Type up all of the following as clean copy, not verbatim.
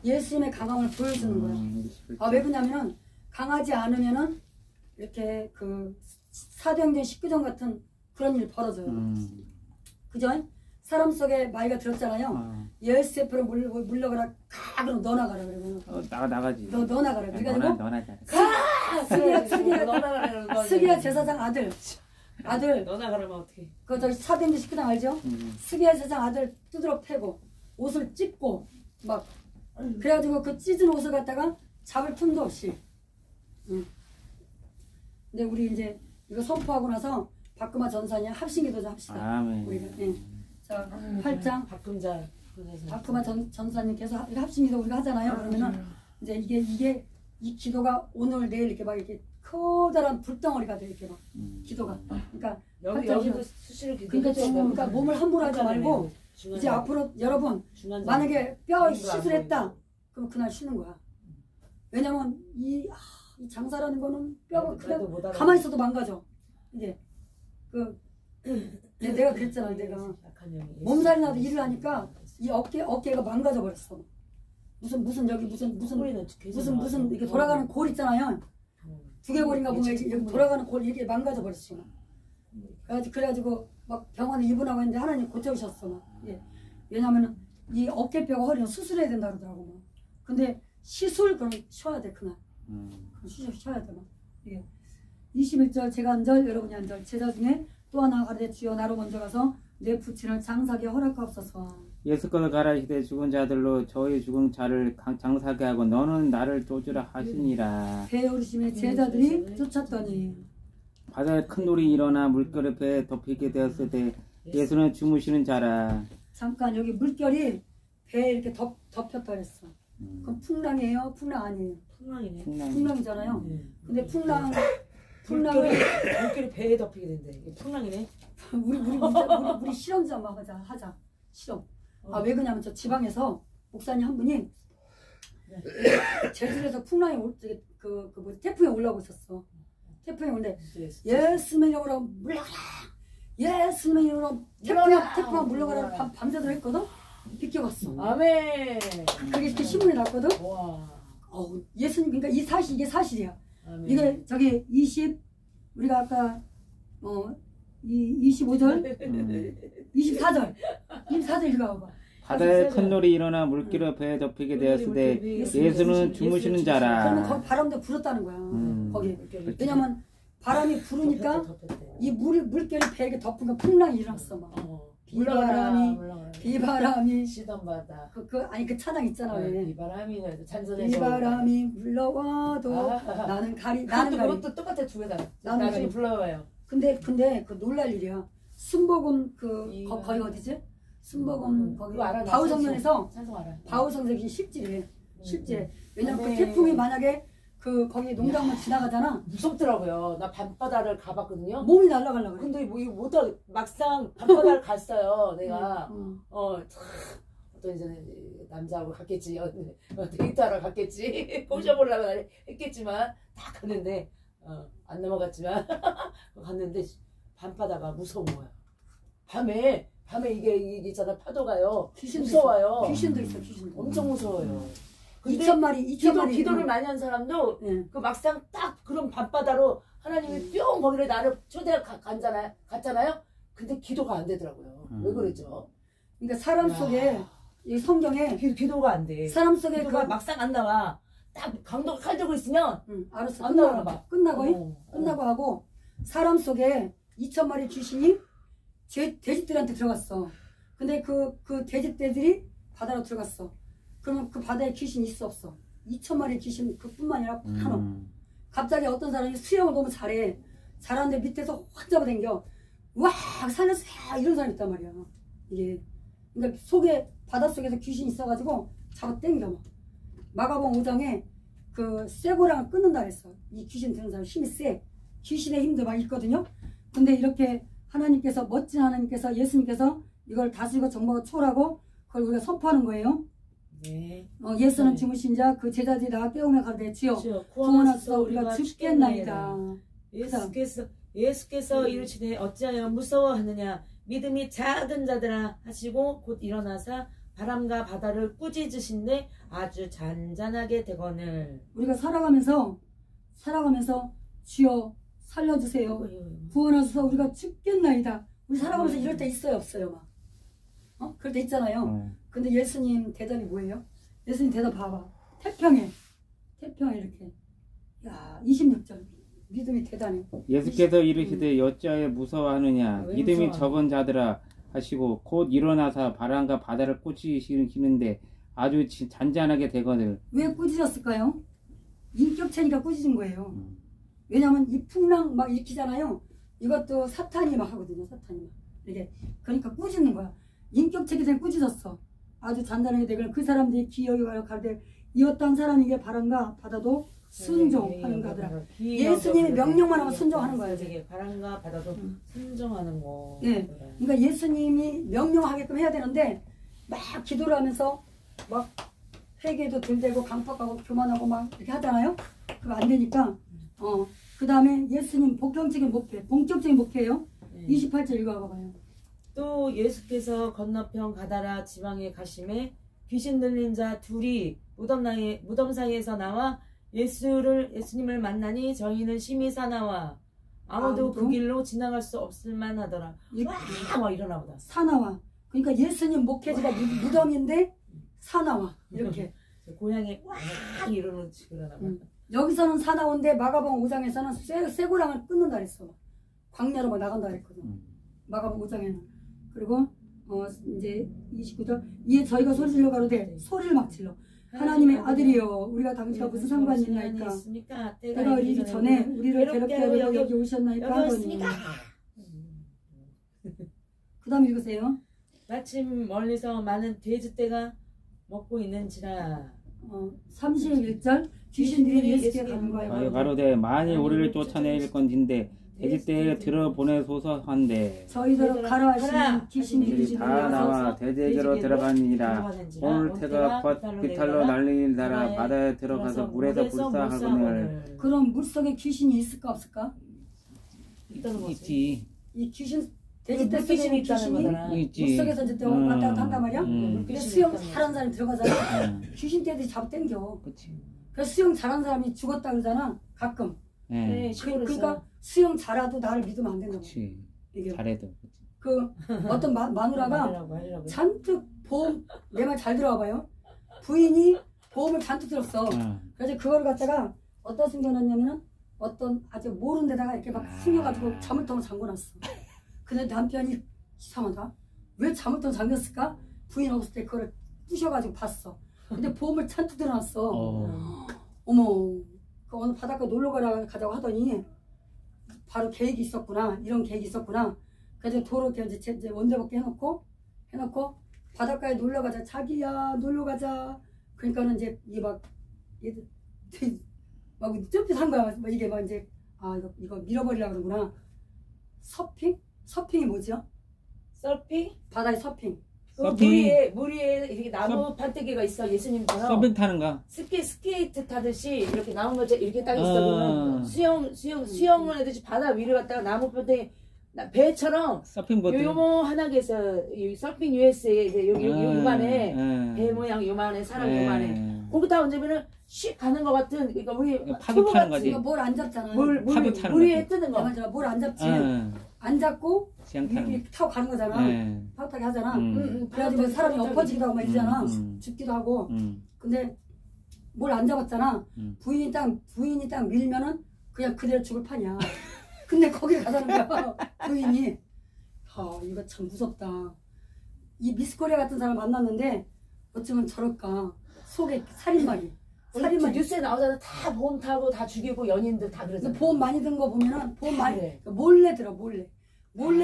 예수님의 강함을 보여주는 거야. 아, 왜 그러냐면은 강하지 않으면은 이렇게 그 사도행전 19장 같은 그런 일이 벌어져요. 그죠? 사람 속에 마귀가 들었잖아요. 열쇠표를 물러가라. 가! 그럼 너 나가라. 그러면. 나가지. 너 나가라. 그래가지고. 너 나가라. 가! 스기야 제사장 아들. 너 나가라면 어떻게? 그 저기 사도행전 19장 알죠? 스기야 제사장 아들 두드러 패고 옷을 찢고 막 그래가지고 그 찢은 옷을 갖다가 잡을 틈도 없이. 근데 우리 이제 이거 선포하고 나서 박금화 전사님 합심기도 좀 합시다. 아멘. 우리가. 예. 자, 8장 박금화 전사님께서 합심기도 우리가 하잖아요. 그러면은 이제 이게 이 기도가 오늘 내일 이렇게 막 이렇게 커다란 불덩어리가 돼 이렇게 막 기도가. 그러니까 여기도 수시로 기도. 그러니까 몸을 함부로 하지 말고 이제 앞으로 여러분 만약에 뼈 시술했다 그럼 그날 쉬는 거야. 왜냐면 이 장사라는 거는 뼈가 그냥 가만히 있어도 망가져. 이제 내가 그랬잖아. 내가 몸살이 나도 일을 하니까 이 어깨가 망가져 버렸어. 무슨 여기 무슨 이렇게 돌아가는 골 있잖아요. 두개골인가 보면 여기 돌아가는 골 이렇게 망가져 버렸어. 그래가지고 막 병원에 입원하고 했는데 하나님 고쳐주셨어. 막. 예. 왜냐면은 이 어깨뼈가 허리는 수술해야 된다 그러더라고. 근데 시술 그럼 쉬어야 돼 그날. 쉬어야 돼. 막. 예. 21절 제가 한 절 여러분이 한 절 제자 중에 또 하나 가르쳐 주여 나로 먼저 가서 내 부친을 장사하게 허락하옵소서. 예수께서 가라시되 죽은 자들로 저희 죽은 자를 장사하게 하고 너는 나를 쫓으라 하시니라. 배에 오르심에 제자들이 쫓았더니 바다에 큰 돌이 일어나 물결에 배에 덮이게 되었을 때 예수는 주무시는 자라. 잠깐 여기 물결이 배에 이렇게 덮였다 그랬어. 그럼 풍랑이에요? 풍랑 아니에요? 풍랑이네. 풍랑이잖아요. 근데 풍랑을 물결이 배에 덮이게 된대. 풍랑이네. 우리 실험 좀 하자. 실험. 아, 왜 그러냐면 저 지방에서 목사님 한 분이 제주도에서 풍랑이 태풍이 올라오고 있었어. 태풍이 오는데 예수님의 이름으로 물러가라. 예수님의 이름으로 태풍아 물러가라. 밤새도록 했거든. 비껴갔어. 아멘. 그게 이렇게 신문이 났거든. 와. 예수님 그러니까 이게 사실이야. 아멘. 이게 저기 우리가 아까 25절 24절 읽어봐. 바다에 큰 돌이 일어나 물결에 배에 덮이게 되었을 때 예수는 주무시는 자라. 그러면 거기 바람도 불었다는 거야. 거기. 왜냐면 바람이 부르니까 이 물결이 배에 덮으니까 풍랑이 일어났어. 막. 비바람이 시던 바다. 아니 그 찬양 있잖아. 비바람이 잔소리. 비바람이 불러와도 나는 가리. 그것도 똑같아 두 개다. 나중에 불러와요. 근데 그 놀랄 일이야. 순복음 거기 어디지? 순복음 거기 바우성면에서 바우성석이 실질이래. 실제. 왜냐면 그 태풍이 만약에 거기 농장만 지나가잖아. 무섭더라고요. 나 밤바다를 가봤거든요. 몸이 날아가려고 그래. 근데 막상 밤바다를 갔어요. 내가 어떤 이제 남자하고 갔겠지. 데이트하러 갔겠지. 꼬셔보려고 했겠지만 다 갔는데 안 넘어갔지만 갔는데 밤바다가 무서운 거야. 밤에 이게 있잖아. 파도가요. 무서워요. 귀신도 있어. 귀신도. 엄청 무서워요. 2,000마리 기도를 많이 한 사람도 그 막상 딱 그런 밤바다로 하나님이 뿅 거기를 나를 갔잖아요. 근데 기도가 안 되더라고요. 왜 그러죠? 그러니까 사람 속에 이 성경에 기도가 안 돼. 사람 속에 기도가 막상 안 나와. 딱 강도가 칼 들고 있으면 알았어. 안 나오나 봐. 끝나고 하고 사람 속에 2,000마리 귀신이 돼지들한테 들어갔어. 근데 그 돼지떼들이 바다로 들어갔어. 그러면 그 바다에 귀신이 있어 없어? 2,000마리 귀신 그뿐만 아니라 많어. 갑자기 어떤 사람이 수영을 너무 잘하는데 밑에서 확 잡아당겨. 와 살려주세요 이런 사람이 있단 말이야. 이게 그러니까 바닷속에서 귀신이 있어가지고 잡아당겨. 막. 마가복음 5장에 그 쇠고랑을 끊는다 그랬어. 이 귀신 드는 사람 힘이 세. 귀신의 힘도 막 있거든요. 근데 이렇게 멋진 하나님께서 예수님께서 이걸 다스리고 정복하고 초월하고 그걸 우리가 선포하는 거예요. 네. 예수는 주무신 자 그 제자들이 나가 깨우며 가로되 주여 구원하소서 우리가 죽겠나이다. 예수께서 이르시되 어찌하여 무서워하느냐 믿음이 작은 자들아 하시고 곧 일어나사 바람과 바다를 꾸짖으신데 아주 잔잔하게 되거늘. 우리가 살아가면서 주여 살려주세요. 구원하소서 우리가 죽겠나이다. 우리 살아가면서 이럴 때 있어요 없어요 막. 그럴 때 있잖아요. 근데 예수님 대답이 뭐예요? 예수님 대답 봐봐. 태평해 이렇게. 야 26절 믿음이 대단해. 예수께서 이르시되 여짜에 무서워하느냐 믿음이 적은 자들아 하시고 곧 일어나서 바람과 바다를 꾸짖으시는데 아주 잔잔하게 되거늘. 왜 꾸짖었을까요? 인격체니까 꾸짖은 거예요. 왜냐면 이 풍랑 막 일으키잖아요. 이것도 사탄이 막 하거든요. 사탄이 막 이게 그러니까 꾸짖는 거야. 인격체기 때문에 꾸짖었어. 아주 잔잔하게 되거늘 그 사람들이 기어이가 가되 이었던 사람에게 바람과 바다도 순종하는 거더라. 예수님의 명령만 하면 순종하는 거예요. 되게 바람과 바다도 순종하는 거. 네. 그러니까 예수님이 명령하게끔 해야 되는데 막 기도를 하면서 막 회개도 들대고 강팍하고 교만하고 막 이렇게 하잖아요. 그거 안 되니까 그 다음에 예수님 본격적인 목회예요. 28절 읽어봐봐요. 또 예수께서 건너편 가다라 지방에 가심에 귀신 들린 자 둘이 무덤 사이에서 나와 예수님을 만나니 저희는 심히 사나와 아무도 그 길로 지나갈 수 없을 만하더라. 막 일어나 보다. 사나와. 그러니까 예수님 목회지가 무덤인데 사나와 이렇게. 고향에 와 이러는 일어나 보다. 여기서는 사나운데 마가복음 5장에서는 쇠고랑을 끊는다 그랬어. 광야로 막 나간다 그랬거든. 마가복음 5장에는. 그리고 이제 29절 이에 저희가 소리 질러 가로되 소리를 막 질러 하나님의 아들이여 우리가 당신과 무슨 상관이 있나이까 때가 이르기 전에 우리를 괴롭게 하려 여기 오셨나이까 하더니 그 다음 읽으세요. 마침 멀리서 많은 돼지떼가 먹고 있는지라 31절 귀신들이 예수께 간과하여 가로되 만일 우리를 쫓아내릴 건진데 돼지떼에 들어보내소서 한데 저희더러 가라 하시는 귀신들이 다 나와 돼지에게로 들어가니라. 오늘 태가 곧 비탈로 날릴 나라 바다에 들어가서 물에서 불사하거늘. 그럼 물속에 귀신이 있을까 없을까? 있지. 이 귀신 돼지떼 속에 귀신이 있지. 물속에서 이제 왔다 갔다 한단 말이야. 근데 수영 잘하는 사람이 들어가잖아. 귀신떼들이 잡아 당겨. 그래서 수영 잘하는 사람이 죽었다 그러잖아. 가끔. 그러니까 수영 잘해도 나를 믿으면 안 된다고. 이게 잘해도. 그 어떤 마누라가 잔뜩 보험 내 말 잘 들어봐요. 부인이 보험을 잔뜩 들었어. 그래서 그걸 갖다가 어디다 숨겨놨냐면은 어떤 아주 모르는 데다가 이렇게 막 숨겨가지고 자물통을 잠궈놨어. 근데 남편이 이상하다. 왜 자물통 잠겼을까? 부인 없을 때 그걸 부셔가지고 봤어. 근데 보험을 잔뜩 들어놨어. 어머. 그 어느 바닷가 놀러 가자고 하더니 바로 계획이 있었구나. 이런 계획이 있었구나. 그래서 도로 이제 원대벗게 해놓고 바닷가에 놀러 가자. 자기야 놀러 가자. 그러니까는 이제 이게 막 쫌쫌한 거야. 이게 막 이제 이거 밀어버리려고 그러구나. 서핑이 뭐죠? 서핑? 바다에 서핑. 물 위에 이렇게 나무 판때기가 있어. 예수님처럼 서핑 타는 거. 스케이트 타듯이 이렇게 나무 것처럼 이렇게 딱 있어. 수영을 하듯이 바다 위를 갖다가 나무 판때기 배처럼 서핑보드 요만하게 해서 서핑 USA에 이제 여기 요만해 배 모양 요만해 사람 요만해 거기다 얹으면은 씩 가는 것 같은 그러니까 우리 파도 타는 거지. 뭘 안 잡잖아. 파도 물 위에 뜨는 거. 맞아. 뭘 안 잡지. 안 잡고 이렇게 타고 가는 거잖아. 파도 타게 하잖아. 그래가지고 사람이 엎어지기도 하고 막 이러잖아. 죽기도 하고. 근데 뭘 안 잡았잖아. 부인이 딱 밀면은 그냥 그대로 죽을 판이야. 근데 거기 가자는 거야. 부인이. 이거 참 무섭다. 이 미스코리아 같은 사람 만났는데 어쩌면 저럴까. 속에 살인마리. 뉴스에 나오잖아. 다 보험 타고 다 죽이고 연인들 다 그러잖아. 보험 많이 든 거 보면은 보험 많이 그래. 몰래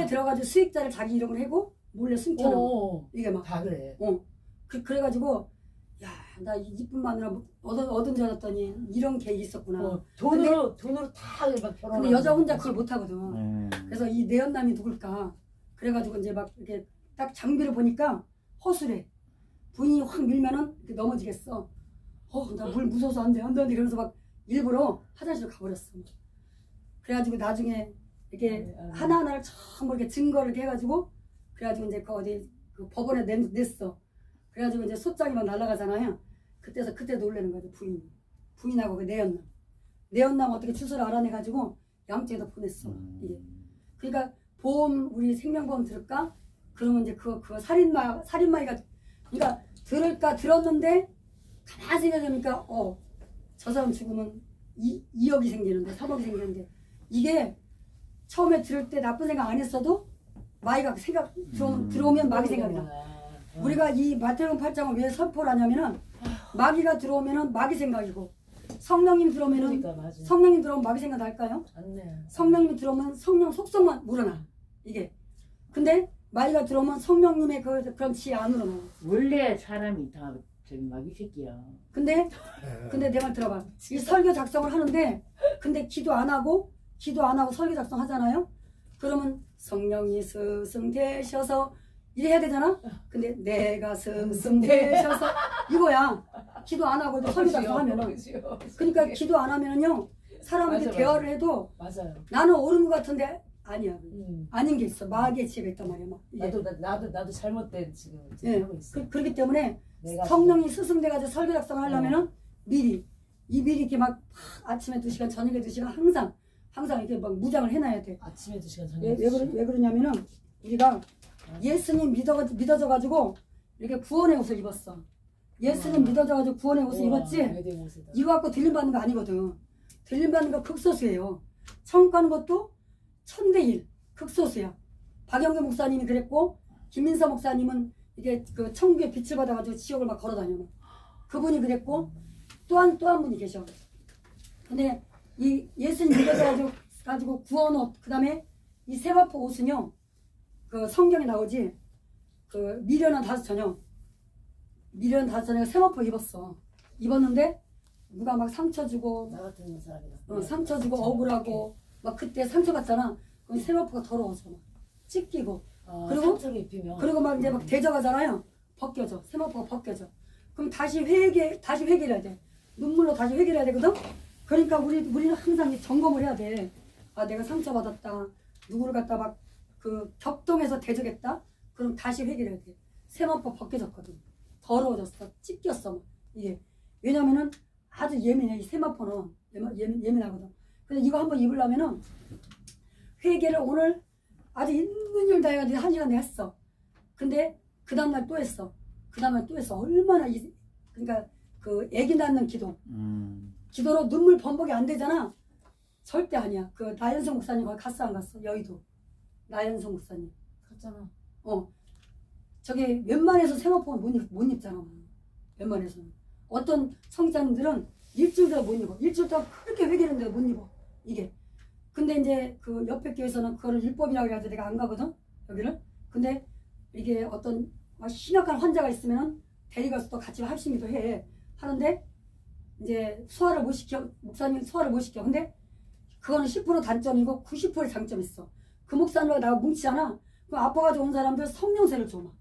들어가지고 수익자를 자기 이름으로 해고 몰래 숨겨놓고 이게 막 다 그래. 그래가지고 야 나 이쁜 마누라 얻은 줄 알았더니 이런 계획이 있었구나. 돈으로 다 막 결혼. 근데 여자 혼자 그걸 못 하거든. 그래서 이 내연남이 누굴까? 그래가지고 이제 막 이렇게 딱 장비를 보니까 허술해. 부인이 확 밀면은 넘어지겠어. 나 물 무서워서 안 돼. 그러면서 막 일부러 화장실로 가버렸어. 그래가지고 나중에 이렇게 하나하나를 전부 이렇게 증거를 이렇게 해가지고 그래가지고 이제 그 어디 그 법원에 냈어. 그래가지고 이제 소장이 막 날아가잖아요. 그때 놀라는 거죠. 부인하고 그 내연남 어떻게 주소를 알아내가지고 양쪽에다 보냈어. 이게. 그러니까 우리 생명보험 들을까? 그러면 이제 그거 살인마이가 그러니까 들었는데 가만히 생각해보니까 저 사람 죽으면 2억이 생기는데 3억이 생기는데 이게 처음에 들을 때 나쁜 생각 안 했어도 마이가 들어오면 마귀 생각이 나. 우리가 이 마태복음 8장을 왜 선포를 하냐면은 마귀가 들어오면은 마귀 생각이고 성령님 들어오면은 그러니까, 성령님 들어오면 마귀 생각 날까요? 안 성령님이 들어오면 성령 속성만 우러나 이게. 근데 마귀가 들어오면 성령님의 그런 지혜 안 우러나. 원래 사람이 다 저기 마귀 새끼야. 근데 내 말 들어봐. 이 설교 작성을 하는데 근데 기도 안 하고 설교 작성 하잖아요. 그러면 성령이 스승되셔서 이래 해야 되잖아. 근데 내가 스승되셔서 이거야. 기도 안 하고 설교 작성하면은. 그러니까 기도 안 하면은요 사람한테 맞아, 대화를 해도 맞아요. 나는 옳은 것 같은데 아니야. 아닌 게 있어. 마귀의 지혜가 있단 말이야. 막 이게. 나도 잘못된 지금 예. 하고 있어. 그렇기 때문에 내가 성령이 스승돼가지고 설교 작성을 하려면은 미리 이렇게 막 아침에 2시간 저녁에 2시간 항상 이렇게 막 무장을 해놔야 돼. 아침에 2시간 저녁에 왜 그러냐면은 우리가 예수님 믿어져가지고 이렇게 구원의 옷을 입었어. 예수님 믿어져가지고 구원의 옷을 입었지. 이거 갖고 들림받는 거 아니거든. 들림받는 거 극소수예요. 천국 가는 것도 1000대1 극소수야. 박영규 목사님이 그랬고 김민서 목사님은 이게 그 천국의 빛을 받아가지고 지옥을 막 걸어다녀. 그분이 그랬고 또 한 분이 계셔. 근데 이 예수님 믿어져가지고 구원 옷 그다음에 이 세마포 옷은요. 그 성경에 나오지. 그 미련한 다섯처녀가 세마포 입었는데 누가 막 상처 주고 나 같은 사람이다. 상처 주고 억울하고 막 그때 상처 받잖아. 그럼 세마포가 더러워져 막 찢기고 그리고 막 이제 막 대적하잖아요. 벗겨져. 세마포가 벗겨져. 그럼 다시 회개해야 돼. 눈물로 다시 회개해야 되거든. 그러니까 우리는 항상 점검을 해야 돼. 아 내가 상처 받았다. 누구를 갖다 막 그 격동해서 대적했다. 그럼 다시 회개해야 돼. 세마포 벗겨졌거든. 더러워졌어. 찢겼어. 막. 이게 왜냐면은 아주 예민해. 이 세마포는 예민하거든. 그래서 이거 한번 입으려면은 회개를 오늘 아주 있는 일 다 해가지고 1시간 내가 했어. 근데 그 다음날 또 했어. 얼마나 그러니까 그 애기 낳는 기도로 눈물 범벅이 안 되잖아. 절대 아니야. 그 나연성 목사님 거기 갔어 안 갔어? 여의도 나연성 목사님 갔잖아. 저기 웬만해서 세마포는 못 입잖아. 웬만해서는 어떤 성장들은 일주일 동안 못 입어. 일주일 동안 그렇게 회개했는데도 못 입어. 이게. 근데 이제 그 옆에 교회에서는 그거를 율법이라고 해가지고 내가 안 가거든. 여기를. 근데 이게 어떤 심각한 환자가 있으면은 데리가서 또 같이 합심기도 해. 하는데 이제 목사님 소화를 못 시켜. 근데 그거는 10% 단점이고 90% 장점이 있어. 그 목사님과 나가 뭉치잖아. 그럼 아파가지고 온 사람들 성령세를 줘 막.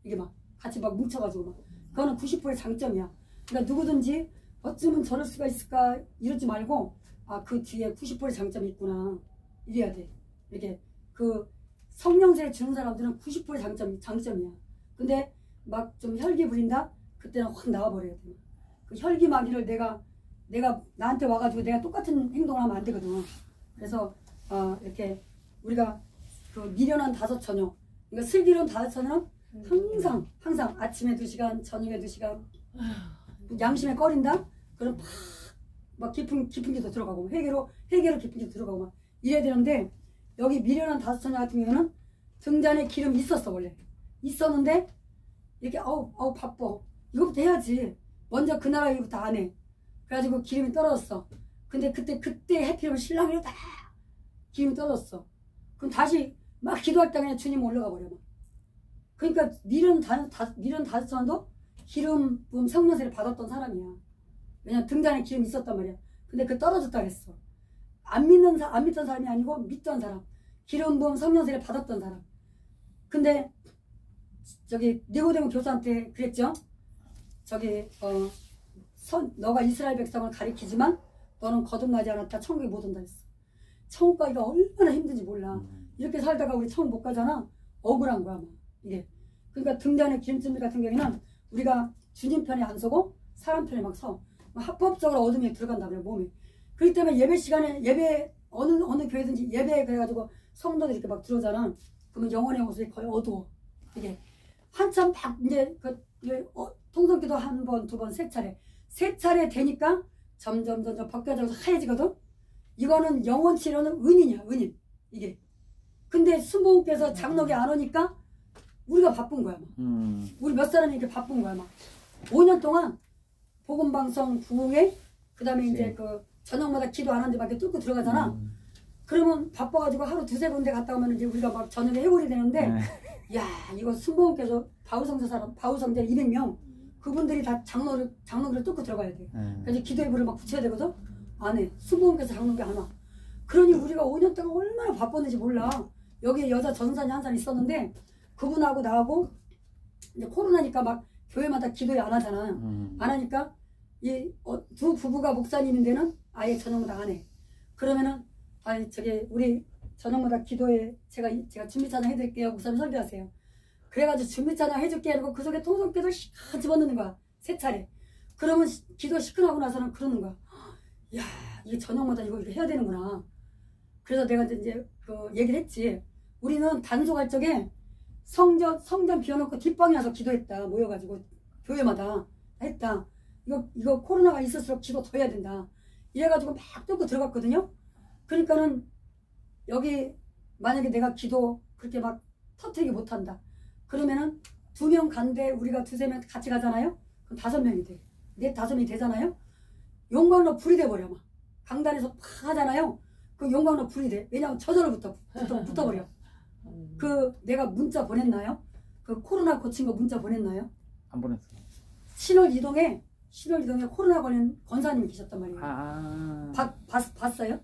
이게 막 같이 막 뭉쳐가지고 막. 그거는 90% 장점이야. 그러니까 누구든지 어쩌면 저럴 수가 있을까 이러지 말고 그 뒤에 90% 장점이 있구나. 이래야 돼. 이렇게 그 성령세를 주는 사람들은 90% 장점이야. 근데 막 좀 혈기 부린다? 그때는 확 나와버려야 돼. 그 혈기 마귀를 내가 나한테 와가지고 내가 똑같은 행동을 하면 안 되거든. 그래서 이렇게 우리가 그 미련한 5처녀, 그러니까 슬기로운 5처녀는 항상 아침에 2시간, 저녁에 2시간 양심에 꺼린다? 그럼 막 깊은 기도 들어가고 회개로 깊은 기도 들어가고 막 이래야 되는데 여기 미련한 5처녀 같은 경우는 등잔에 기름이 있었어. 원래 있었는데 이렇게 아우 바빠. 이거부터 해야지. 먼저 그 나라 일부터 안 해. 그래가지고 기름이 떨어졌어. 근데 그때 해피면 신랑이 다 기름이 떨어졌어. 그럼 다시 막 기도할 때 그냥 주님 올라가 버려. 그러니까 미련 5처녀도 기름 부음 성령세를 받았던 사람이야. 왜냐면 등잔에 기름이 있었단 말이야. 근데 그 떨어졌다 그랬어. 안 믿던 사람이 아니고 믿던 사람. 기름 부음 성령세를 받았던 사람. 근데 저기 니고데모 교사한테 그랬죠. 너가 이스라엘 백성을 가리키지만 너는 거듭나지 않았다. 천국에 못 온다 했어. 천국 가기가 얼마나 힘든지 몰라. 이렇게 살다가 우리 천국 못 가잖아. 억울한 거야. 막. 이게. 그러니까 등잔에 기름짐 같은 경우에는 우리가 주님 편에 안 서고 사람 편에 막 서. 합법적으로 어둠에 들어간다 그래 몸이. 그렇기 때문에 예배 시간에 예배 어느 교회든지 예배 그래가지고 성도들이 이렇게 막 들어오잖아. 그러면 영혼의 모습이 거의 어두워. 이게 한참 막 이제 통성기도 한 번, 두 번, 세 차례 되니까 점점 벗겨져서 하얘지거든. 이거는 영혼 치료는 은인이야, 은인. 이게. 근데 순복음께서 장로교 안 오니까 우리가 바쁜 거야. 막. 우리 몇 사람이 이렇게 바쁜 거야. 막. 5년 동안 복음방송 부흥회, 그 다음에 이제 그 저녁마다 기도 안 하는 데밖에 뚫고 들어가잖아. 그러면 바빠가지고 하루 두세 군데 갔다 오면 이제 우리가 막 저녁에 해골이 되는데, 야, 이거 순복음께서 바울성제 200명, 그분들이 다 장로교를 뚫고 들어가야 돼. 그래서 기도의 불을 막 붙여야 되거든? 안 해. 순복음께서 장로교 안 와. 그러니 우리가 5년 동안 얼마나 바빴는지 몰라. 여기에 여자 전사님 한 사람 있었는데, 그분하고 나하고, 이제 코로나니까 막 교회마다 기도회 안 하잖아. 안 하니까, 두 부부가 목사님인데는 아예 저녁마다 안 해. 그러면은, 우리 저녁마다 기도회 제가 준비 찬양 해드릴게요. 목사님 설교하세요. 그래가지고 준비 찬양 해줄게 하고 그 속에 통성기도 시큰 집어넣는 거야. 세 차례. 그러면 기도 시큰하고 나서는 그러는 거야. 야, 이게 저녁마다 이거 해야 되는구나. 그래서 내가 이제 그 얘기를 했지. 우리는 단속할 적에 성전 비워놓고 뒷방에 와서 기도했다. 모여가지고 교회마다 했다. 이거 코로나가 있을수록 기도 더 해야 된다. 이래가지고 막 뚫고 들어갔거든요. 그러니까는 여기 만약에 내가 기도 그렇게 막 터뜨리기 못한다. 그러면은 2명 간데 우리가 2-3명 같이 가잖아요. 그럼 5명이 돼. 5명이 되잖아요. 용광로 불이 돼버려. 막 강단에서 팍 하잖아요. 그 용광로 불이 돼. 왜냐면 저절로 붙어버려. 그 내가 문자 보냈나요? 그 코로나 고친 거 문자 보냈나요? 안 보냈어요. 신월 이동에 코로나 걸린 권사님이 계셨단 말이에요. 봤어요?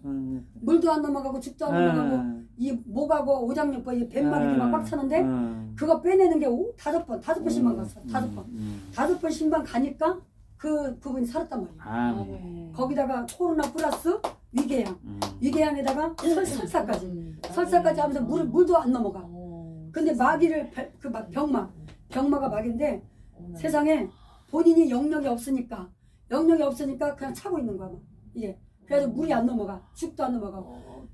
물도 안 넘어가고 죽도 안 넘어가고 이 목하고 오장육부 이 뱀막이 막 차는데 그거 빼내는 게 5번 신방 갔어. 5번 신방 가니까 그분이 살았단 말이에요. 거기다가 코로나 플러스 위궤양에다가 설사까지 하면서 물도 안 넘어가. 근데 마귀를 병마가 마귀인데 세상에 본인이 영역이 없으니까 그냥 차고 있는 거야. 이게 그래서 물이 안 넘어가. 죽도 안 넘어가고.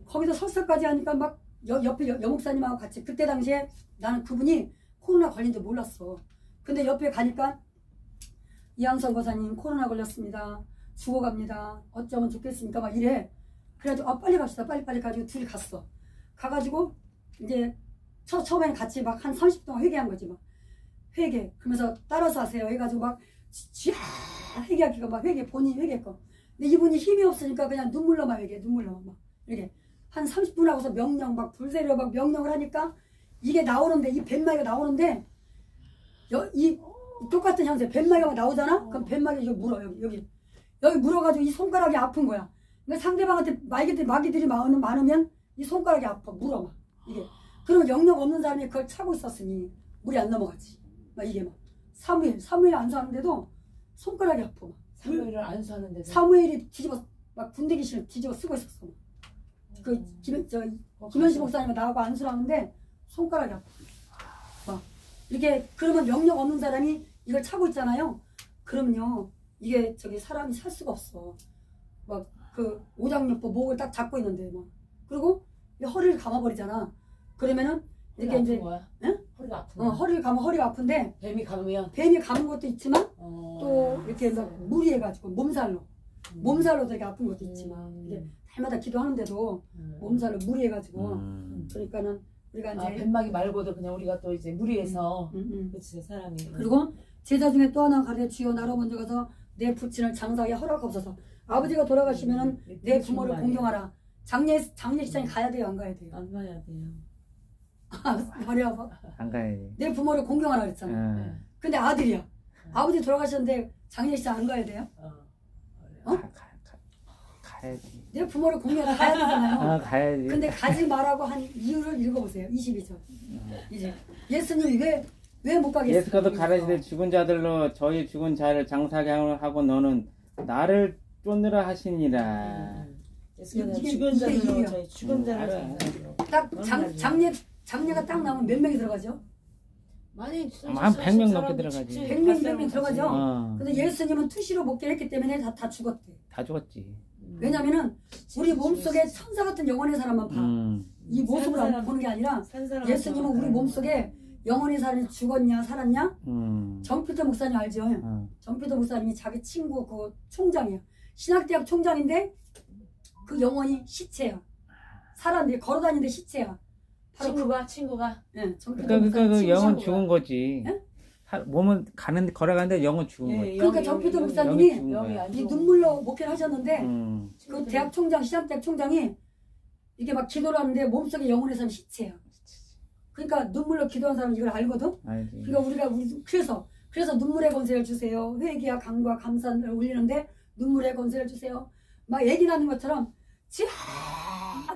거기서 설사까지 하니까 막 옆에 여목사님하고 같이 그때 당시에 나는 그분이 코로나 걸린 줄 몰랐어. 근데 옆에 가니까 이양선 거사님 코로나 걸렸습니다. 죽어갑니다. 어쩌면 좋겠습니까? 막 이래. 그래가지고 빨리 갑시다. 빨리 가지고 둘이 갔어. 가가지고 이제 처음에는 같이 막 한 30분 동안 회개한 거지 막. 회개. 그러면서 따라서 하세요. 해가지고 막 회개하기가 막 본인이 회개했고. 근데 이분이 힘이 없으니까 그냥 눈물로만 막 이렇게 한 30분 하고서 명령 막 불세려 막 명령을 하니까 이게 나오는데 이 뱀마이가 나오는데 이 똑같은 형태 뱀마이가 막 나오잖아. 그럼 뱀마이가 이거 물어 여기 물어가지고 이 손가락이 아픈 거야. 그러니까 상대방한테 마귀들이 많으면 이 손가락이 아파 물어 막 이게. 그러면 영역 없는 사람이 그걸 차고 있었으니 물이 안 넘어가지. 막 이게 막 사무엘 안수하는데도 손가락이 아파. 막. 사무엘을 안수하는데 사무엘이 막 군대 귀신을 뒤집어 쓰고 있었어. 그 김현식 목사님이 나하고 안수를 하는데 손가락이 아파. 막 이렇게 그러면 영역 없는 사람이 이걸 차고 있잖아요. 그럼요 이게 사람이 살 수가 없어. 막 그 오장육부 목을 딱 잡고 있는데 막 그리고 허리를 감아버리잖아. 그러면은 이렇게 이제 응? 허리가 아픈 거야. 허리를 감으면 허리가 아픈데 뱀이 감은 것도 있지만 또 이렇게 막 무리해가지고 몸살로 되게 아픈 것도 있지만 이게 달마다 기도하는데도 몸살로 무리해가지고 그러니까는 우리가 이제 뱀막이 말고도 그냥 우리가 또 이제 무리해서 그치 사람이. 그리고 제자 중에 또 하나 가르쳐 주여 나로 먼저 가서 내 부친을 장사하게 허락없어서. 아버지가 돌아가시면은 내 부모를 공경하라. 장례식장에 가야 돼요, 안 가야 돼요? 안 가야 돼요. 말해봐. 안 가야지. 내 부모를 공경하라 그랬잖아. 근데 아들이야. 아버지 돌아가셨는데 장례식장 안 가야 돼요? 가야지. 내 부모를 공경하라 가야 되잖아요. 가야지. 근데 가지 말라고 한 이유를 읽어보세요. 22절. 이제 예수님이 왜 못 가겠어요? 예수께서 가라시되 죽은 자들로 저희 죽은 자를 장사하게 하고 너는 나를 쫓느라 하시니라. 예수께서 죽은 자들로 저희 죽은 자를 딱 장례가 딱 나오면 몇 명이 들어가죠? 많이 한 100명 넘게 들어가지. 100명 들어가죠. 어. 근데 예수님은 투시로 목회를 했기 때문에 다 죽었대. 다 죽었지. 왜냐면은 우리 몸속에 천사 같은 영혼의 사람만 봐. 이 모습을 안 보는 게 아니라 예수님은 우리 몸속에 영혼의 사람이 죽었냐 살았냐? 정피터 목사님 알죠? 정피터 목사님이 자기 친구 그 총장이야. 신학대학 총장인데 그 영혼이 시체야. 살았는데 걸어다니는데 시체야. 바로 친구가. 네, 정피터 그러니까 목사님 그 영혼 친구가. 죽은 거지. 예? 몸은 가는데 걸어가는데 영혼 죽은 거지. 그러니까 정피터 영이 목사님이 죽은 거야. 이 눈물로 목회를 하셨는데 그 음. 대학 총장, 신학대학 총장이 이게 막 기도를 하는데 몸속에 영혼의 사람 시체야. 그러니까 눈물로 기도한 사람은 이걸 알거든. 알지. 그러니까 그래서 눈물의 권세를 주세요. 회개와 강과 감사를 올리는데 눈물의 권세를 주세요. 막 얘기 나는 것처럼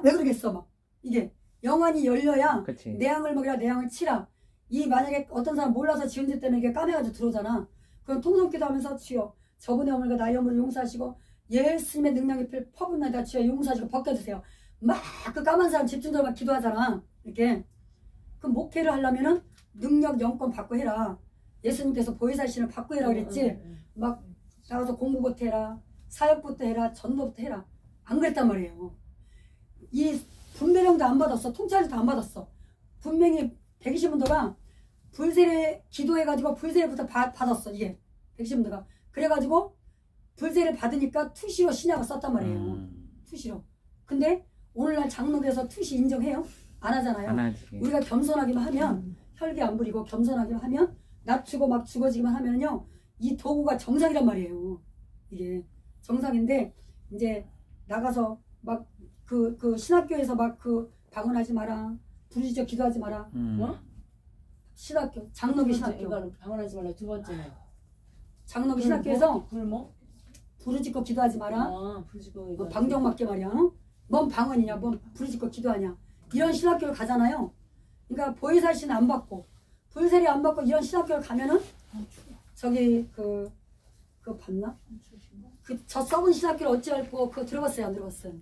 왜 그러겠어 막 이게 영안이 열려야 그치. 내 양을 먹이라 내 양을 치라. 이 만약에 어떤 사람 몰라서 지은 죄 때문에 이게 까매가지고 들어오잖아. 그럼 통성기도 하면서 주여 저분의 어머니가 나의 어머니를 용서하시고 예수님의 능력이 퍼붓나이다 주여 용서하시고 벗겨주세요. 막 그 까만 사람 집중적으로 막 기도하잖아. 이렇게. 그럼 목회를 하려면은 능력 영권 받고 해라. 예수님께서 보혜사신을 받고 해라 그랬지. 막 나가서 공부부터 해라. 사역부터 해라. 전도부터 해라. 안 그랬단 말이에요. 이 분배령도 안 받았어. 통찰도 안 받았어. 분명히 120문도가 불세례 기도해가지고 불세례부터 받았어. 이게 120문도가. 그래가지고 불세례 받으니까 투시로 신약을 썼단 말이에요. 투시로. 근데 오늘날 장로교에서 투시 인정해요? 안 하잖아요. 안 하지. 우리가 겸손하기만 하면 혈기 안 부리고 겸손하기만 하면 낮추고 막 죽어지기만 하면요 이 도구가 정상이란 말이에요. 이게 정상인데 이제 나가서 막 그 신학교에서 막 그 방언하지 마라 부르짖어 기도하지 마라. 어? 신학교 장로교 신학교 이거는 방언하지 말라 두 번째는 장로교 신학교에서 불모 부르짖고 기도하지 마라. 부르짖고 그 방정맞게 말이야. 뭔 방언이냐 뭔 부르짖고 기도하냐 이런 신학교를 가잖아요. 그러니까 보혜사신 안 받고 불세례 안 받고 이런 신학교를 가면은 저기 그 봤나? 저 썩은 신학교를 어찌할고 그거 들어봤어요 안 들어봤어요?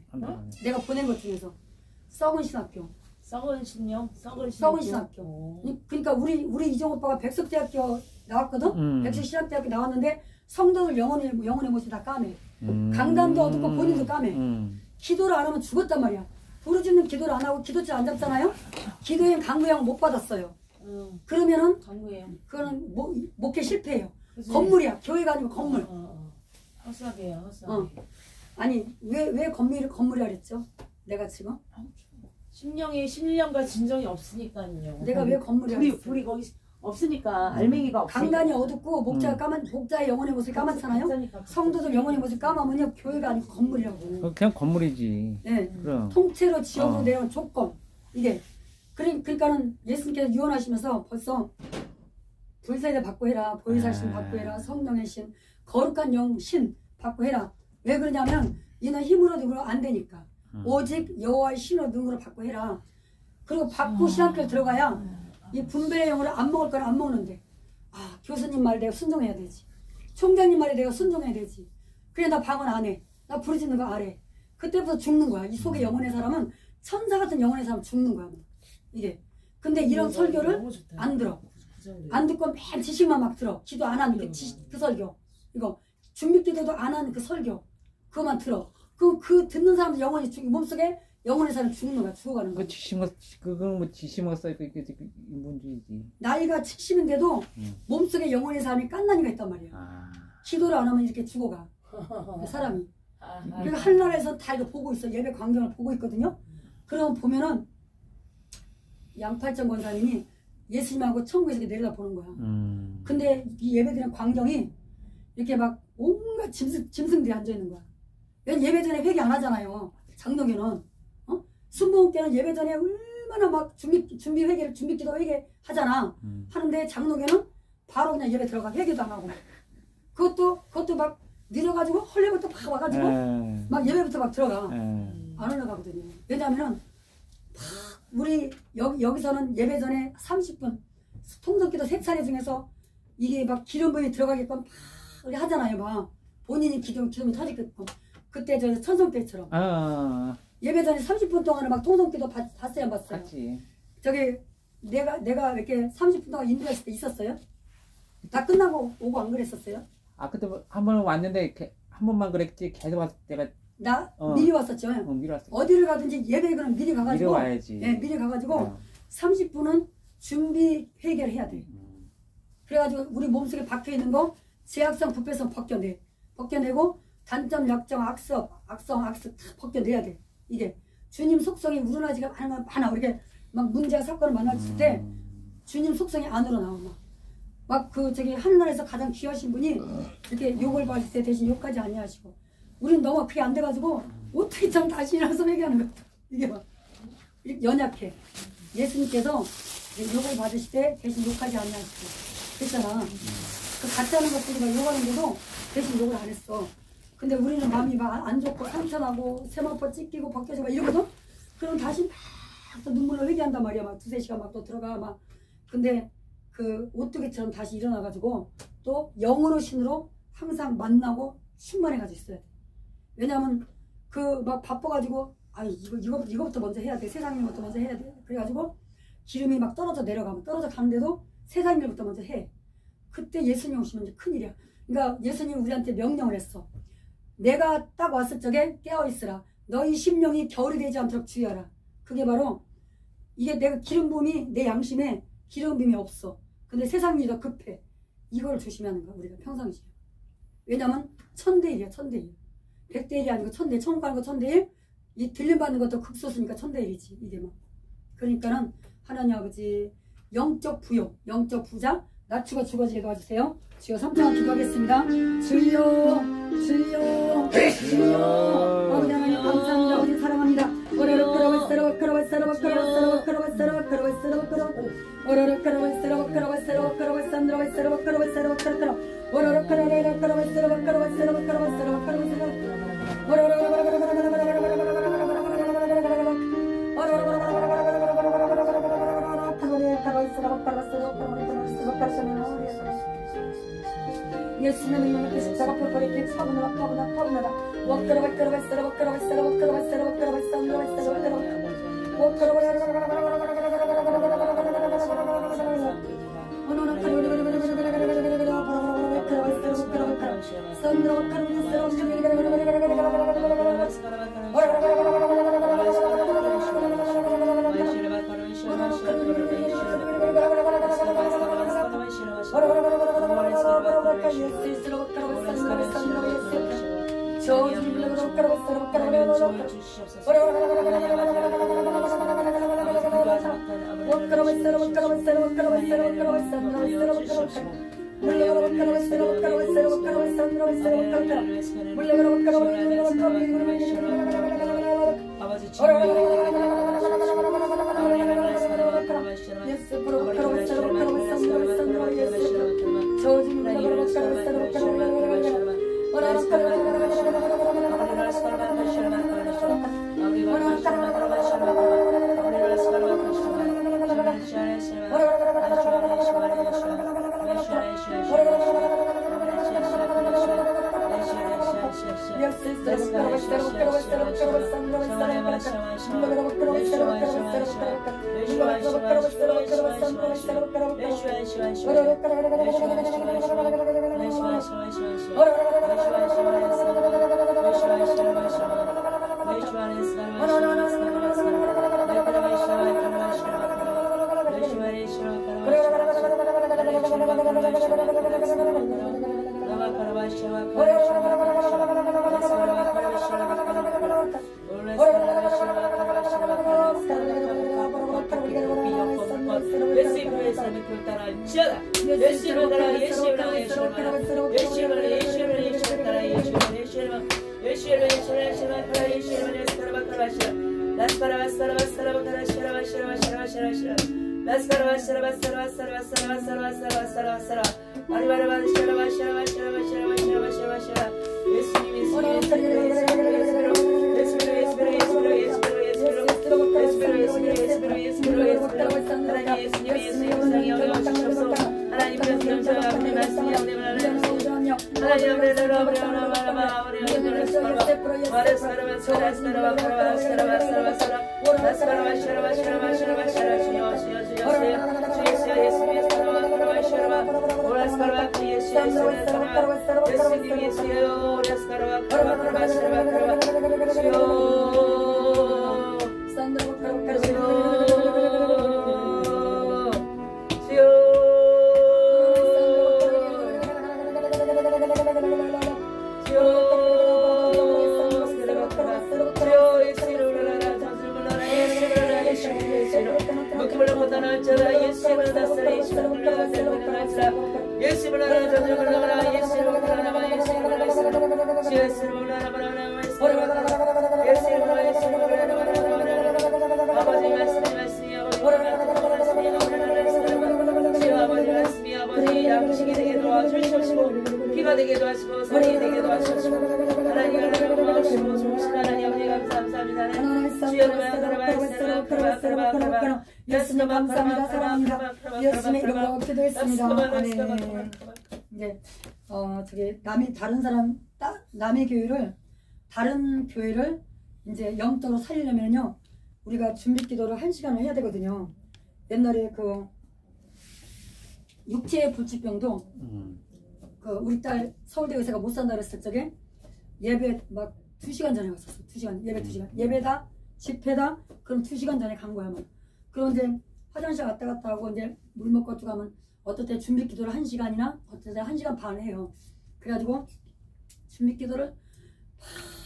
내가 보낸 것 중에서 썩은 신학교. 썩은 신령? 썩은 신학교. 그러니까 우리 이종 오빠가 백석대학교 나왔거든? 백석신학대학교 나왔는데 성도들 영혼의 모습 다 까매. 강단도 어둡고 본인도 까매. 기도를 안 하면 죽었단 말이야. 부르짖는 기도를 안 하고 기도줄 안 잡잖아요? 기도행 강구형 못 받았어요. 그러면은 그거는 목회 실패예요. 그치? 건물이야. 교회가 아니고 건물. 허수아비예요, 허수아비. 아니 왜 건물이라 그랬죠? 내가 지금 10년과 진정이 없으니까요. 내가 왜 건물이라 그랬어? 불이 거기 없으니까 알맹이가 없으니까. 강단이 어둡고 목자의 영혼의 모습이 까맣잖아요? 성도들 영혼의 모습이 까마면요 교회가 아니고 건물이라고. 그냥 건물이지. 네. 그럼. 통째로 지역으로 내려온 조건. 이게 그러니까는 예수님께서 유언하시면서 벌써 불세례 받고 해라. 보혜사신 받고 해라. 성령의 신 거룩한 영신 받고 해라. 왜 그러냐면 이는 힘으로 능으로 안 되니까. 오직 여호와의 신으로 능으로 받고 해라. 그리고 받고 신학교에 들어가야 이 분별의 영으로 안 먹을 걸 안 먹는데 교수님 말 내가 순종해야 되지. 총장님 말에 내가 순종해야 되지. 그래 나 방언 안 해. 나 부르짖는 거 안 해. 그때부터 죽는 거야. 이 속에 영혼의 사람은 천사 같은 영혼의 사람 죽는 거야. 이게. 근데 이런 설교를 안 들어. 안 듣고 맨 지식만 막 들어. 기도 안 하는 그 설교. 이거 준비기도도 안 하는 그 설교. 그거만 들어. 그 듣는 사람들 영혼이 몸속에 영혼의 사람 죽는 거야. 죽어가는 거야. 그건 뭐 지심어 써있고 이게 문제이지. 나이가 70인데도 몸속에 영혼의 사람이 깐난이가 있단 말이야. 기도를 안 하면 이렇게 죽어가. 그 사람이. 그러니까 한나라에서 다 이거 보고 있어. 예배 광경을 보고 있거든요. 그러면 보면은 양팔정 권사님이 예수님하고 천국에서 이렇게 내려다보는 거야. 근데 이 예배드리는 광경이 이렇게 막 온갖 짐승들이 앉아있는 거야. 왜냐면 예배 전에 회개 안 하잖아요. 장로교는. 순복음 때는 예배 전에 얼마나 막 준비 회개를 준비기도 회개 하잖아. 하는데 장로교는 바로 그냥 예배 들어가 회개도 안 하고 그것도 막 느려가지고 헐레부터 막 와가지고 막 예배부터 막 들어가. 안 올라가거든요. 왜냐면은 우리 여기서는 예배 전에 30분 통성기도 3차례 중에서 이게 막 기름 부이 들어가게끔 막 우리 하잖아요. 막 본인이 기름이 터지게끔. 그때 저 천성 때처럼 예배 전에 30분 동안은 막 통성기도 봤어요 안 봤어요? 봤지. 저기 내가 이렇게 30분 동안 인도했을 때 있었어요? 다 끝나고 오고 안 그랬었어요? 그때 한 번 왔는데 이렇게 한 번만 그랬지 계속 왔을 때가 나 미리 왔었죠. 미리 왔어. 어디를 가든지 예배는 미리 가가지고 미리 와야지. 예, 미리 가가지고 30분은 준비 회개를 해야 돼. 그래가지고 우리 몸속에 박혀 있는 거 제약성, 부패성 벗겨내고 단점, 약점, 악성 다 벗겨내야 돼. 이게 주님 속성이 우러나지가 많아. 이렇게 막 문제가 사건을 만났을 때 주님 속성이 안으로 나와. 막 그 저기 하늘나라에서 가장 귀하신 분이 이렇게 욕을 받을 때 대신 욕하지 아니하시고 우리는 너무 그게 안 돼가지고 어떻게 참 다시 일어나서 회개하는 것 같아. 이게 막 연약해. 예수님께서 욕을 받으실 때 대신 욕하지 아니하시고 그랬잖아. 그 가짜는 것들이 막 욕하는데도 대신 욕을 안 했어. 근데 우리는 마음이 막 안 좋고 상처나고 세마포 찢기고 벗겨지고 막 이러거든? 그럼 다시 막 또 눈물로 회개한단 말이야. 막 2-3시간 막 또 들어가 막. 근데 그 오뚜기처럼 다시 일어나가지고 또 영으로 신으로 항상 만나고 충만해가지고 있어야 돼. 왜냐면 그 막 바빠가지고 이거부터 먼저 해야 돼. 세상 일부터 먼저 해야 돼. 그래가지고 기름이 막 떨어져 가는데도 세상 일부터 먼저 해. 그때 예수님 오시면 이제 큰일이야. 그러니까 예수님이 우리한테 명령을 했어. 내가 딱 왔을 적에 깨어있으라. 너희 심령이 겨울이 되지 않도록 주의하라. 그게 바로 이게 내가 기름 부음이 내 양심에 기름 부음이 없어. 근데 세상 일이 더 급해. 이걸 조심하는 거야 우리가 평상시에. 왜냐면 1000대1이야 1000대1. 100대1이 아니고 1000대1. 천국 가는 거 1000대1. 이 들림받는 것도 극소수니까 1000대1이지 이게 막. 그러니까는 하나님 아버지 영적 부요, 영적 부자 낮추고 죽어지게 도와주세요. 주여 3장 기도하겠습니다. 주여 아버지 하나님 감사합니다. 아버지 사랑합니다. 예수님의 이름으로 십자가 펄펄이 파고나다 피가 되게도 하시고 살이 되게도 하시고 하나님을 도와주시고 좋으신 하나님 아버지 감사합니다. 주여 예수님 감사합니다. 사랑합니다. 예수님의 이름으로 기도했습니다. 아멘. 이제 저기 남의 교회를 다른 교회를 이제 영적으로 살리려면요 우리가 준비 기도를 1시간을 해야 되거든요. 옛날에 그 육체의 불치병도 그 우리 딸 서울대 의사가 못 산다 그랬을 적에 예배 막 2시간 전에 갔었어. 2시간 예배 2시간 예배다 집회다 그럼 2시간 전에 간 거야 막. 그럼 이제 화장실 왔다 갔다 하고 이제 물 먹고 쭉 가면 어떨 때 준비 기도를 1시간이나 어떨 때 1시간 반 해요. 그래가지고 준비 기도를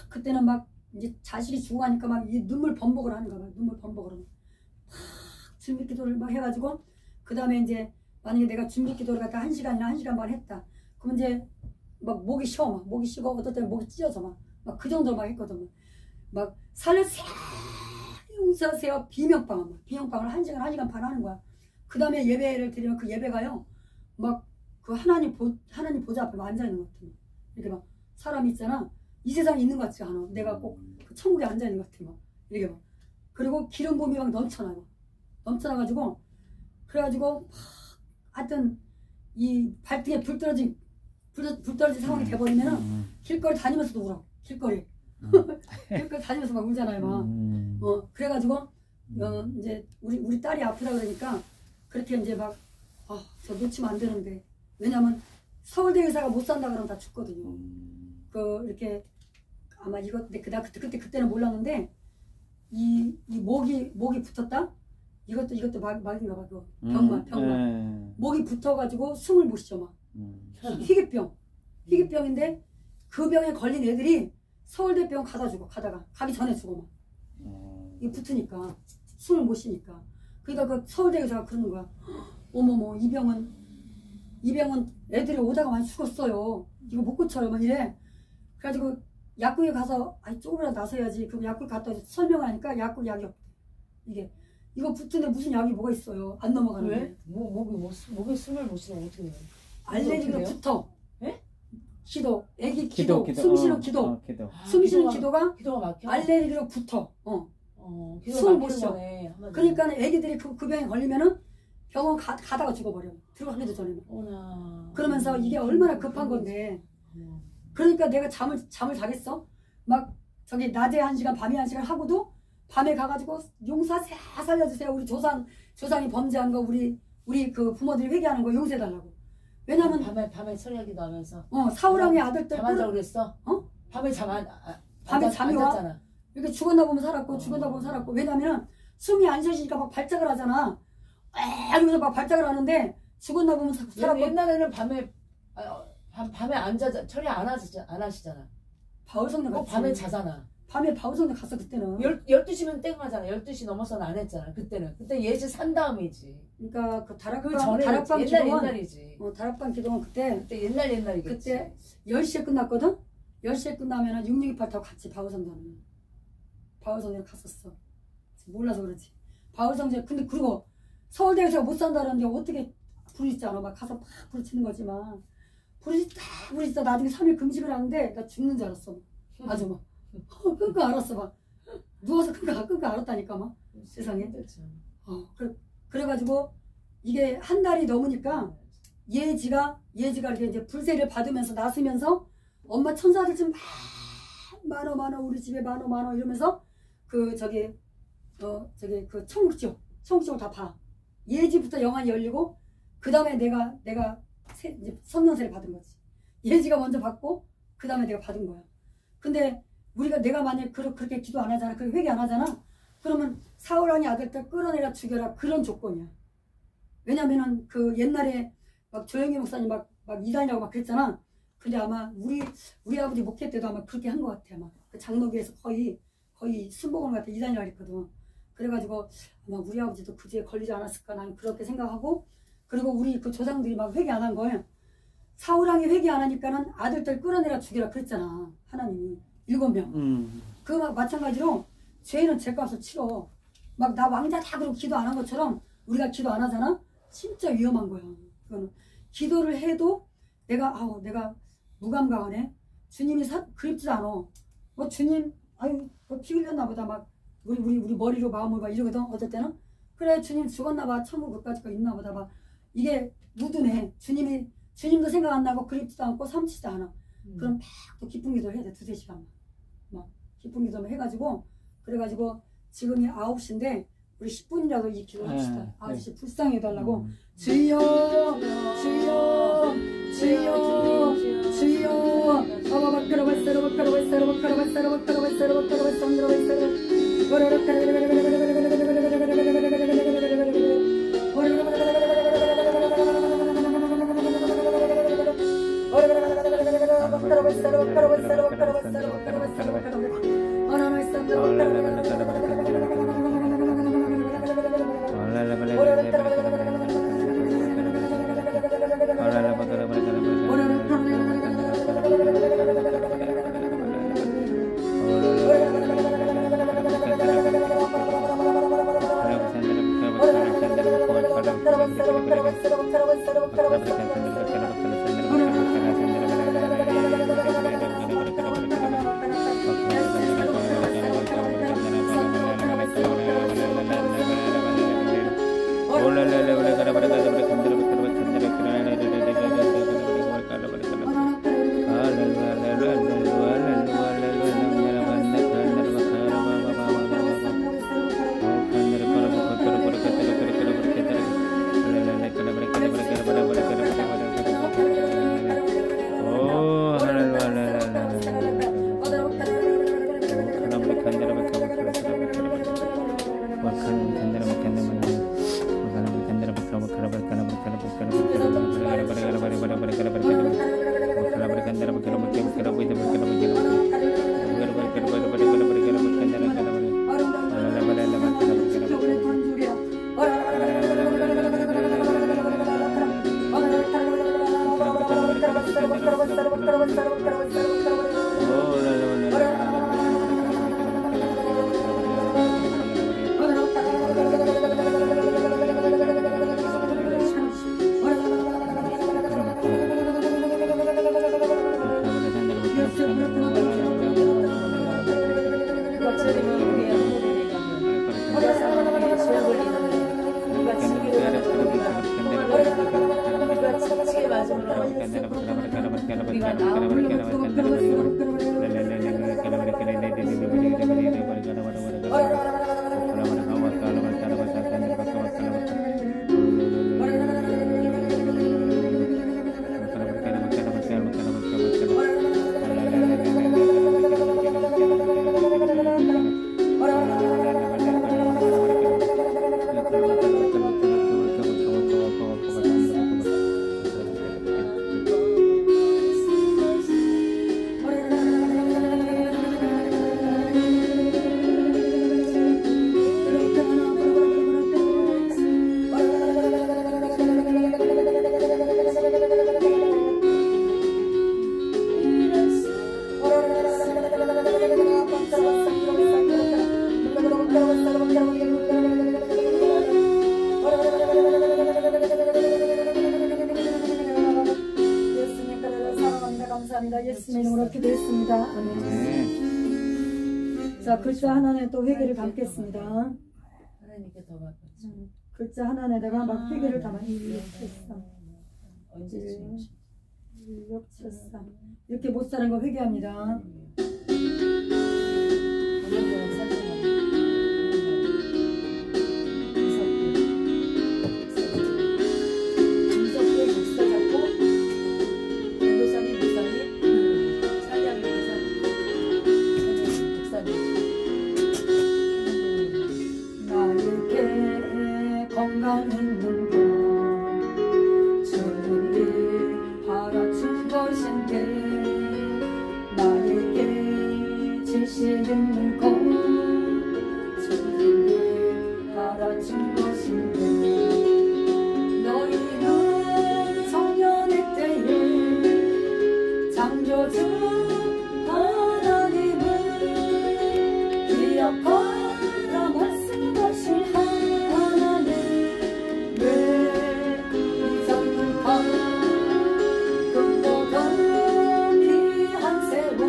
그때는 막 이제 자식이 죽어가니까 막 이 눈물 범벅을 하는 거야. 눈물 범벅으로 막 준비 기도를 막 해가지고 그 다음에 이제 만약에 내가 준비 기도를 갖다 1시간이나 1시간 반 했다. 그럼 이제 막 목이 쉬어 막 목이 쉬고 어떨 때는 목이 찢어져 막 그 정도 막 했거든. 막 살려주세요 용서하세요 비명방을 1시간 반 하는 거야. 그 다음에 예배를 드리면 그 예배가요 막 그 하나님 보좌 앞에 앉아 있는 것 같아. 이렇게 막 사람이 있잖아 이 세상에 있는 것 같지 않아. 내가 꼭 그 천국에 앉아 있는 것 같아 막 이렇게 막. 그리고 기름 봄이 막 넘쳐나요. 넘쳐나가지고 그래가지고 하여튼 이 발등에 불 떨어진 상황이 돼버리면은 길거리 다니면서도 울어. 길거리 다니면서 막 울잖아요 막. 그래가지고 이제 우리 딸이 아프다 그러니까 그렇게 이제 막 저 놓치면 안 되는데 왜냐면 서울대 의사가 못 산다 그러면 다 죽거든요. 그 이렇게 아마 이거 그때는 몰랐는데 이 목이 붙었다. 이것도 막인가 봐. 그 병만 목이 붙어가지고 숨을 못 쉬어 막. 희귀병인데 그 병에 걸린 애들이 서울대병 가기 전에 죽어 막. 이게 붙으니까 숨을 못 쉬니까. 그러니까 그 서울대 의사가 그러는 거야. 어머머 이 병은 애들이 오다가 많이 죽었어요. 이거 못 고쳐요 막 이래. 그래가지고 약국에 가서 조금이라도 나서야지. 그럼 약국 갔다 설명을 하니까 약이 없대. 이거 붙은데 무슨 약이 뭐가 있어요. 안 넘어가는 왜? 목에 숨을 못 쉬면 어떻게 해요? 알레르기로 붙어. 예? 기도, 애기 기도, 숨 쉬는 기도. 숨 쉬는 기도가 막혀? 알레르기로 붙어. 숨을 못 쉬어. 그러니까 애기들이 그 병에 걸리면은 병원 가다가 죽어버려. 들어가기도 전에. 그러면서 이게 얼마나 급한 건데. 그러니까 내가 잠을 자겠어? 막 저기 낮에 1시간 밤에 1시간 하고도 밤에 가가지고 용서하세요 살려주세요 우리 조상이 범죄한 거 우리 그 부모들이 회개하는 거 용서해달라고. 왜냐면 밤에 철야기도 하면서 사우랑의 아들들 잠 안 자고 그랬어? 밤에 잠이 와? 이렇게 죽었나 보면 살았고 왜냐면 숨이 안 쉬어지니까 막 발작을 하잖아. 이러면서 막 발작을 하는데 죽었나 보면 살았고. 옛날에는 밤에 철야 안 하시잖아. 바울성대 갔지. 밤에 자잖아. 밤에 바울성대 갔어 그때는. 12시면 땡하잖아. 12시 넘어서는 안 했잖아. 그때는. 그때 예지 산 다음이지. 그러니까 그 다락방 옛날이지. 다락방 기도원 그때 옛날이겠지. 그때 10시에 끝났거든. 10시에 끝나면은 6628 타고 같이 바울성대는. 바울성대로 갔었어. 몰라서 그렇지. 바울성대 근데 그리고 서울대에서 못 산다는데 어떻게 부르짖잖아. 막 가서 막 부르짖는 거지만 부르짖다 나중에 3일 금식을 하는데 나 죽는 줄 알았어. 아주 막 끙끙 알았어 막. 누워서 끙끙 알았다니까 막. 세상에. 그래가지고 이게 한 달이 넘으니까 예지가 이렇게 이제 불세를 받으면서 나서면서 엄마 천사들 좀 많어 우리 집에 많어 이러면서 그 그 청국지옥 다 봐. 예지부터 영안이 열리고 그 다음에 내가 이제 성령세를 받은 거지. 예지가 먼저 받고 그 다음에 내가 받은 거야. 근데 내가 만약 그렇게 기도 안 하잖아, 그렇게 회개 안 하잖아, 그러면 사울왕의 아들들 끌어내라 죽여라, 그런 조건이야. 왜냐면은 그 옛날에 막 조영기 목사님 막 이단이라고 막 그랬잖아. 근데 아마 우리 아버지 목회 때도 아마 그렇게 한 것 같아. 아마 그 장로교에서 거의 순복음 같아 이단이라고 했거든. 그래가지고 아마 우리 아버지도 그 죄에 걸리지 않았을까, 나는 그렇게 생각하고. 그리고 우리 그 조상들이 막 회개 안 한 거예요. 사울왕이 회개 안 하니까는 아들들 끌어내라 죽여라 그랬잖아, 하나님이 7명. 그거 마찬가지로 죄는 죄값을 치러. 막 나 왕자다 그러고 기도 안 한 것처럼 우리가 기도 안 하잖아. 진짜 위험한 거야. 그거는 기도를 해도 내가 무감각하네. 주님이 그립지도 않아. 뭐 주님 뭐 피 흘렸나 보다 막 우리 머리로 마음을 막 이러거든. 어떨 때는 그래 주님 죽었나 봐, 천국 끝까지 거 있나 보다 막 이게 무드네. 주님도 생각 안 나고 그립지도 않고 삼치지도 않아. 그럼 막 또 기쁜 기도를 해야 돼. 2-3시간 막 기쁜 기도를 해가지고. 그래가지고 지금이 9시인데 우리 10분이라도 이 기도를 합시다. 아저씨 불쌍히 해달라고. 주여 자, 글자 하나에 또 회개를 담겠습니다. 하나님께 더 가깝죠. 글자 하나에다가 막 회개를 담아. 1, 6, 7, 3 이렇게 못 사는 거 회개합니다. 귀신 있는 곳 주님이 알아준 것인데 너희는 청년의 때에 창조주 하나님을 기억하라 말씀하신 하나님 왜 잊었는가 금보다 귀한 세월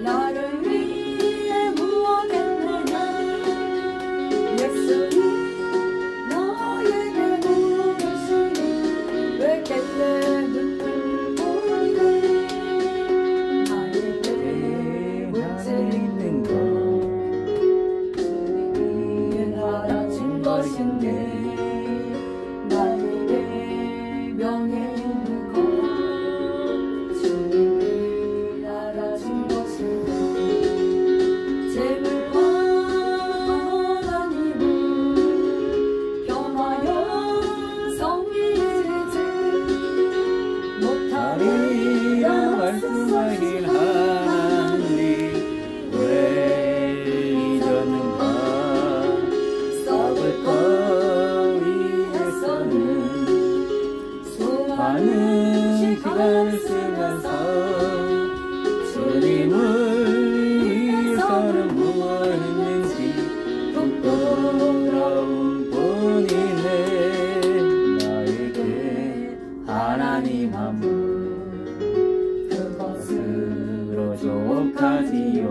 나를 위해 무엇했느냐 예수님 너에게 물으시니 왜 겟레 눈물 보이네 나에게 문제 있는 것 주님이 알아준 것인데 나에게 명예 있는 것 주님이 알아준 것인데 재물과 하나님을 겸하여 성미지지 하리라 말씀하신 하나님 왜 잊었는가 썩을 것 위해서는 많은 시간을 쓰면서 주님을 위해서는 무엇했는지 부끄러운 뿐이네 나에게 하나님 함은 그것으로 족하지요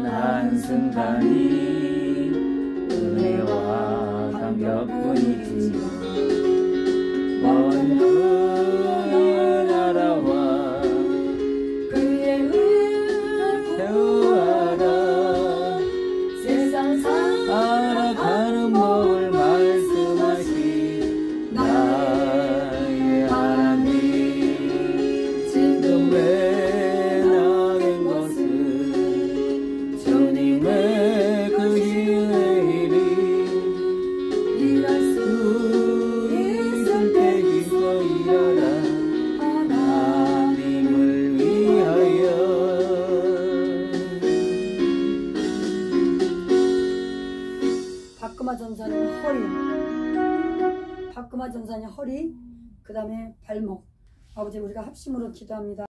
한순간이 은혜와 감격뿐이지요 먼 그 나라와 그의 의를 세우하라 세상 알아가는 법을 말씀하신 나의 하나님 지금 배나된 것은 주님의 그 은혜를 일할 수 있을 때 기뻐 일어나 하나님을 위하여 박금화 전사님 허리 그 다음에 발목 아버지 우리가 합심으로 기도합니다.